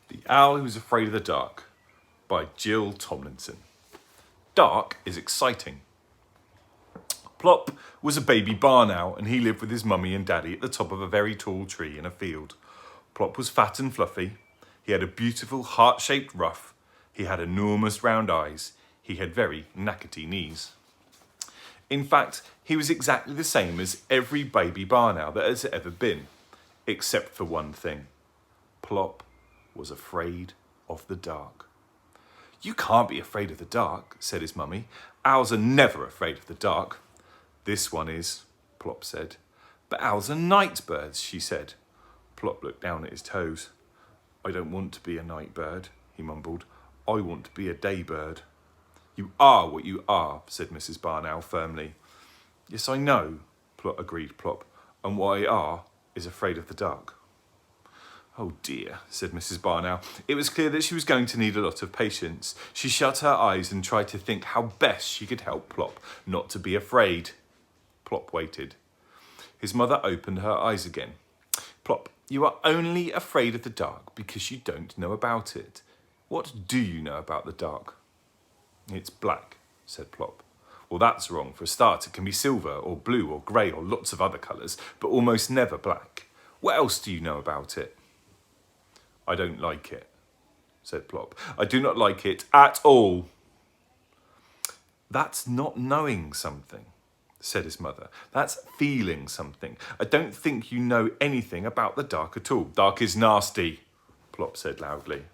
The Owl Who Was Afraid of the Dark by Jill Tomlinson. Dark is exciting. Plop was a baby barn owl and he lived with his mummy and daddy at the top of a very tall tree in a field. Plop was fat and fluffy. He had a beautiful heart-shaped ruff. He had enormous round eyes. He had very knackety knees. In fact, he was exactly the same as every baby barn owl that has ever been, except for one thing. Plop was afraid of the dark. "You can't be afraid of the dark," said his mummy. "Owls are never afraid of the dark." "This one is," Plop said. "But owls are night birds," she said. Plop looked down at his toes. "I don't want to be a night bird," he mumbled. "I want to be a day bird." "You are what you are," said Mrs. Barn Owl firmly. "Yes, I know," agreed Plop, "and what I are is afraid of the dark." "Oh dear," said Mrs. Barn Owl. It was clear that she was going to need a lot of patience. She shut her eyes and tried to think how best she could help Plop not to be afraid. Plop waited. His mother opened her eyes again. "Plop, you are only afraid of the dark because you don't know about it. What do you know about the dark?" "It's black," said Plop. "Well, that's wrong. For a start, it can be silver or blue or grey or lots of other colours, but almost never black. What else do you know about it?" "I don't like it," said Plop. "I do not like it at all." "That's not knowing something," said his mother. "That's feeling something. I don't think you know anything about the dark at all." "Dark is nasty," Plop said loudly.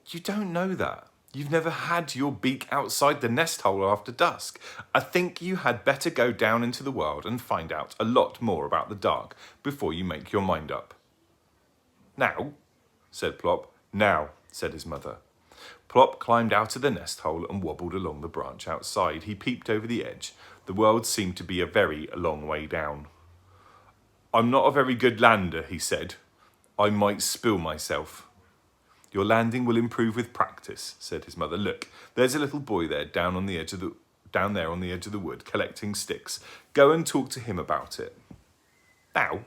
"You don't know that. You've never had your beak outside the nest hole after dusk. I think you had better go down into the world and find out a lot more about the dark before you make your mind up." "Now?" said Plop. "Now," said his mother. Plop climbed out of the nest hole and wobbled along the branch outside. He peeped over the edge. The world seemed to be a very long way down. "I'm not a very good lander," he said. "I might spill myself." "Your landing will improve with practice," said his mother. "Look, there's a little boy there down there on the edge of the wood collecting sticks. Go and talk to him about it." "Now?"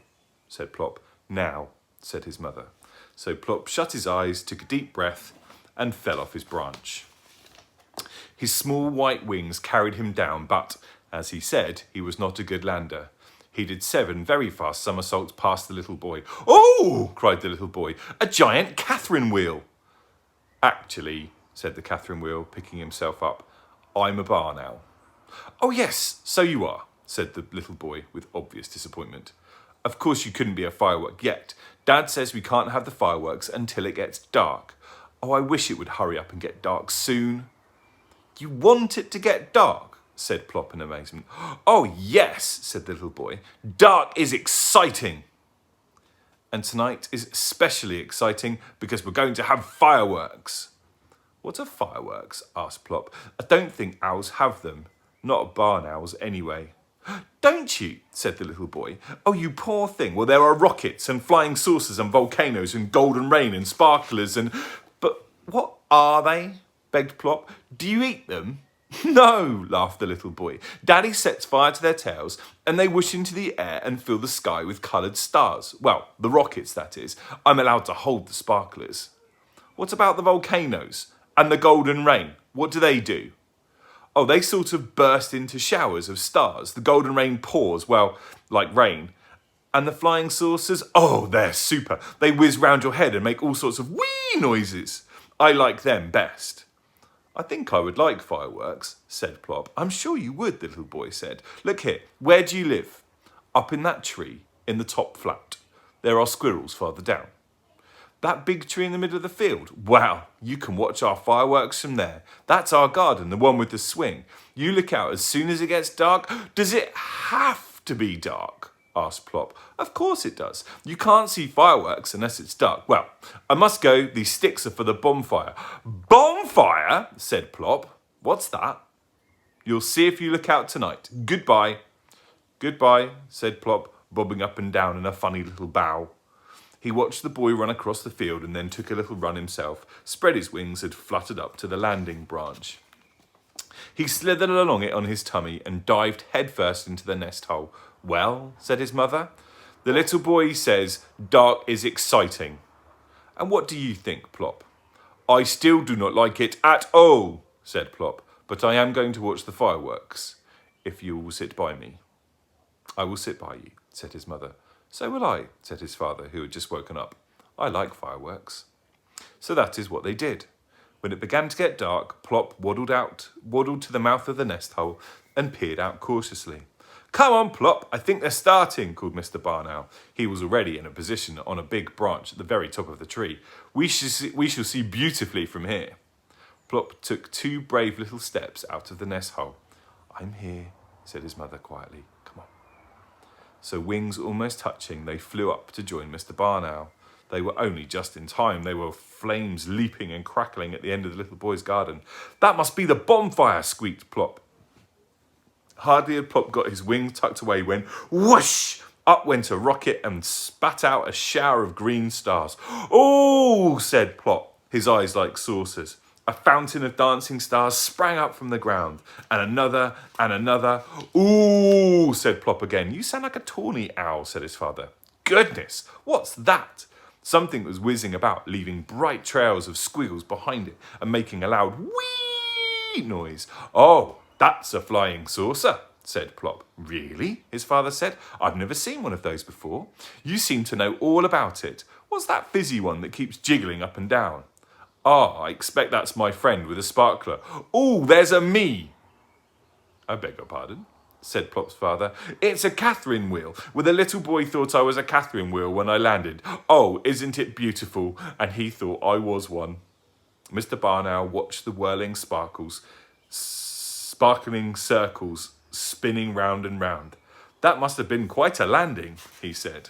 said Plop. "Now," said his mother. So Plop shut his eyes, took a deep breath, and fell off his branch. His small white wings carried him down, but, as he said, he was not a good lander. He did 7 very fast somersaults past the little boy. "Oh!" cried the little boy. "A giant Catherine wheel!" "Actually," said the Catherine wheel, picking himself up, "I'm a barn owl." "Oh yes, so you are," said the little boy with obvious disappointment. "Of course you couldn't be a firework yet. Dad says we can't have the fireworks until it gets dark. Oh, I wish it would hurry up and get dark soon." "You want it to get dark?" said Plop in amazement. "Oh yes," said the little boy. "Dark is exciting." "And tonight is especially exciting because we're going to have fireworks." "What are fireworks?" asked Plop. "I don't think owls have them. Not barn owls anyway." "Don't you?" said the little boy. "Oh, you poor thing. Well, there are rockets and flying saucers and volcanoes and golden rain and sparklers and..." "But what are they?" begged Plop. "Do you eat them?" "No," laughed the little boy. "Daddy sets fire to their tails and they whoosh into the air and fill the sky with coloured stars. Well, the rockets, that is. I'm allowed to hold the sparklers." "What about the volcanoes? And the golden rain? What do they do?" "Oh, they sort of burst into showers of stars. The golden rain pours, well, like rain. And the flying saucers? Oh, they're super. They whiz round your head and make all sorts of wee noises. I like them best." "I think I would like fireworks," said Plop. "I'm sure you would," the little boy said. "Look here, where do you live?" "Up in that tree, in the top flat. There are squirrels farther down." "That big tree in the middle of the field? Wow, you can watch our fireworks from there. That's our garden, the one with the swing. You look out as soon as it gets dark." "Does it have to be dark?" asked Plop. "Of course it does. You can't see fireworks unless it's dark. Well, I must go. These sticks are for the bonfire." "Bonfire?" said Plop. "What's that?" "You'll see if you look out tonight. Goodbye." "Goodbye," said Plop, bobbing up and down in a funny little bow. He watched the boy run across the field and then took a little run himself, spread his wings and fluttered up to the landing branch. He slithered along it on his tummy and dived headfirst into the nest hole. "Well," said his mother. The little boy says dark is exciting. And what do you think, Plop? I still do not like it at all, said Plop, but I am going to watch the fireworks, if you will sit by me. I will sit by you, said his mother. So will I, said his father, who had just woken up. I like fireworks. So that is what they did. When it began to get dark, Plop waddled to the mouth of the nest hole and peered out cautiously. Come on, Plop, I think they're starting, called Mr. Barn Owl. He was already in a position on a big branch at the very top of the tree. We shall see beautifully from here. Plop took 2 brave little steps out of the nest hole. I'm here, said his mother quietly. Come on. So wings almost touching, they flew up to join Mr. Barn Owl. They were only just in time. They were flames leaping and crackling at the end of the little boy's garden. That must be the bonfire, squeaked Plop. Hardly had Plop got his wings tucked away when, whoosh, up went a rocket and spat out a shower of green stars. Oh, said Plop, his eyes like saucers. A fountain of dancing stars sprang up from the ground, and another, and another. Ooh, said Plop again. You sound like a tawny owl, said his father. Goodness, what's that? Something was whizzing about, leaving bright trails of squiggles behind it and making a loud whee noise. Oh, that's a flying saucer, said Plop. Really? His father said. I've never seen one of those before. You seem to know all about it. What's that fizzy one that keeps jiggling up and down? Ah, I expect that's my friend with a sparkler. Oh, there's a me. I beg your pardon, said Plop's father. It's a Catherine wheel. Well, the little boy thought I was a Catherine wheel when I landed. Oh, isn't it beautiful? And he thought I was one. Mr. Barn Owl watched the whirling sparkling circles spinning round and round. That must have been quite a landing, he said.